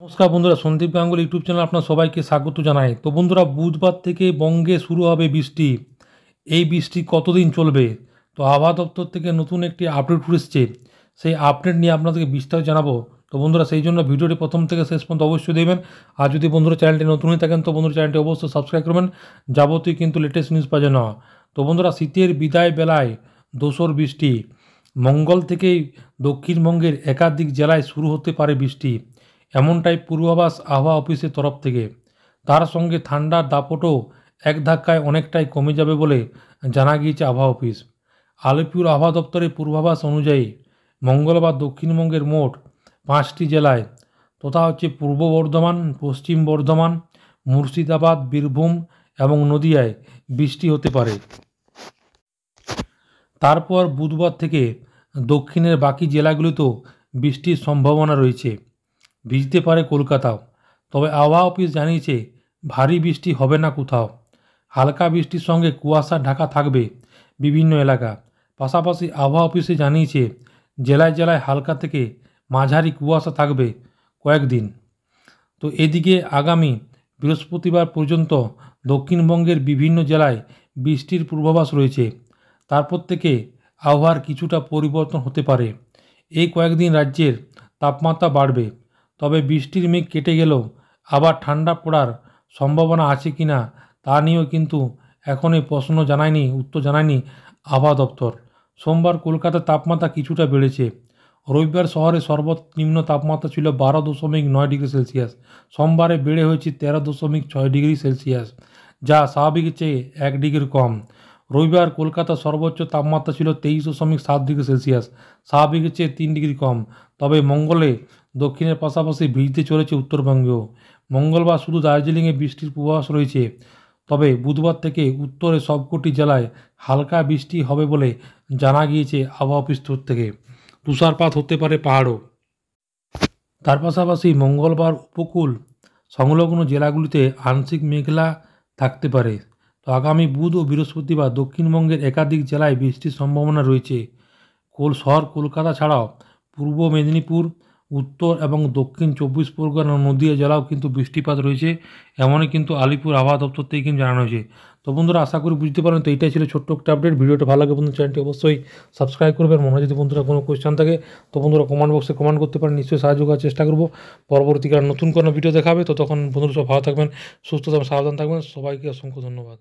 নমস্কার বন্ধুরা, Sandeep Ganguly YouTube channel আপনার সবাইকে স্বাগত জানাই। তো বন্ধুরা, বুধবার থেকে বঙ্গে শুরু হবে বৃষ্টি। এই বৃষ্টি কতদিন চলবে? তো আবহাওয়া দপ্তর থেকে নতুন একটি আপডেট এসেছে, সেই আপডেট নিয়ে আপনাদেরকে বিস্তারিত জানাবো। তো বন্ধুরা, সেই জন্য ভিডিওটি প্রথম থেকে শেষ পর্যন্ত অবশ্যই দেখবেন। আর যদি বন্ধুরা চ্যানেলটি নতুন হয়ে থাকেন তো বন্ধুরা চ্যানেলটি অবশ্যই সাবস্ক্রাইব করবেন, যাবতীয় কিন্তু লেটেস্ট নিউজ পাওয়া যায় না। তো বন্ধুরা, শীতের বিদায় বেলায় দোসর বৃষ্টি। মঙ্গল থেকেই দক্ষিণবঙ্গের একাধিক জেলায় শুরু হতে পারে বৃষ্টি, এমনটাই পূর্বাভাস আবহাওয়া অফিসের তরফ থেকে। তার সঙ্গে ঠান্ডার দাপটও এক ধাক্কায় অনেকটাই কমে যাবে বলে জানা গিয়েছে আবহাওয়া অফিস। আলিপুর আবহাওয়া দপ্তরের পূর্বাভাস অনুযায়ী মঙ্গলবার দক্ষিণবঙ্গের মোট 5টি জেলায় তথা হচ্ছে পূর্ব বর্ধমান, পশ্চিম বর্ধমান, মুর্শিদাবাদ, বীরভূম এবং নদিয়ায় বৃষ্টি হতে পারে। তারপর বুধবার থেকে দক্ষিণের বাকি জেলাগুলিতেও বৃষ্টির সম্ভাবনা রয়েছে। ভিজতে পারে কলকাতাও, তবে আবহাওয়া অফিস জানিয়েছে ভারী বৃষ্টি হবে না কোথাও। হালকা বৃষ্টির সঙ্গে কুয়াশা ঢাকা থাকবে বিভিন্ন এলাকা। পাশাপাশি আবহাওয়া অফিসে জানিয়েছে জেলায় জেলায় হালকা থেকে মাঝারি কুয়াশা থাকবে কয়েকদিন। তো এদিকে আগামী বৃহস্পতিবার পর্যন্ত দক্ষিণবঙ্গের বিভিন্ন জেলায় বৃষ্টির পূর্বাভাস রয়েছে। তারপর থেকে আবহাওয়ার কিছুটা পরিবর্তন হতে পারে। এই কয়েকদিন রাজ্যের তাপমাত্রা বাড়বে, তবে বৃষ্টির মেঘ কেটে গেলেও আবার ঠান্ডা পড়ার সম্ভাবনা আছে কি না তা নিয়েও কিন্তু এখনই উত্তর জানায়নি আবহাওয়া দপ্তর। সোমবার কলকাতার তাপমাত্রা কিছুটা বেড়েছে। রবিবার শহরে সর্বনিম্ন তাপমাত্রা ছিল 12.9 ডিগ্রি সেলসিয়াস, সোমবারে বেড়ে হয়েছে 13.6 ডিগ্রি সেলসিয়াস, যা স্বাভাবিকের চেয়ে 1 ডিগ্রি কম। রবিবার কলকাতার সর্বোচ্চ তাপমাত্রা ছিল 23.7 ডিগ্রি সেলসিয়াস, স্বাভাবিকের চেয়ে 3 ডিগ্রি কম। তবে মঙ্গলে দক্ষিণের পাশাপাশি ভিজতে চলেছে উত্তরবঙ্গেও। মঙ্গলবার শুধু দার্জিলিংয়ে বৃষ্টির পূর্বাভাস রয়েছে, তবে বুধবার থেকে উত্তরের সবকটি জেলায় হালকা বৃষ্টি হবে বলে জানা গিয়েছে আবহাওয়া অফিস থেকে। তুষারপাত হতে পারে পাহাড়ও। তার পাশাপাশি মঙ্গলবার উপকূল সংলগ্ন জেলাগুলিতে আংশিক মেঘলা থাকতে পারে। তো আগামী বুধ ও বৃহস্পতিবার দক্ষিণবঙ্গের একাধিক জেলায় বৃষ্টির সম্ভাবনা রয়েছে। শহর কলকাতা ছাড়াও পূর্ব মেদিনীপুর, উত্তর এবং দক্ষিণ 24 পরগনা, নদীয়া জেলাও কিন্তু বৃষ্টিপাত রয়েছে, এমনই কিন্তু আলিপুর আবহাওয়া দপ্তর থেকে কিন্তু জানানো হয়েছে। তো বন্ধুরা, আশা করি বুঝতে পারেন। তো এইটাই ছিল ছোট্ট একটা আপডেট। ভিডিওটা ভালো লাগে বন্ধু, চ্যানেলটি অবশ্যই সাবস্ক্রাইব করবেন। মনে হয় যদি বন্ধুরা কোনো কোয়েশ্চেন থাকে তো বন্ধুরা কমেন্ট বক্সে কমেন্ট করতে পারেন, নিশ্চয়ই সাহায্য করার চেষ্টা করবো। পরবর্তীকালে নতুন কোনো ভিডিও দেখাবে, তো তখন বন্ধুরা সব ভালো থাকবেন, সুস্থ থাকবেন, সাবধান থাকবেন। সবাইকে অসংখ্য ধন্যবাদ।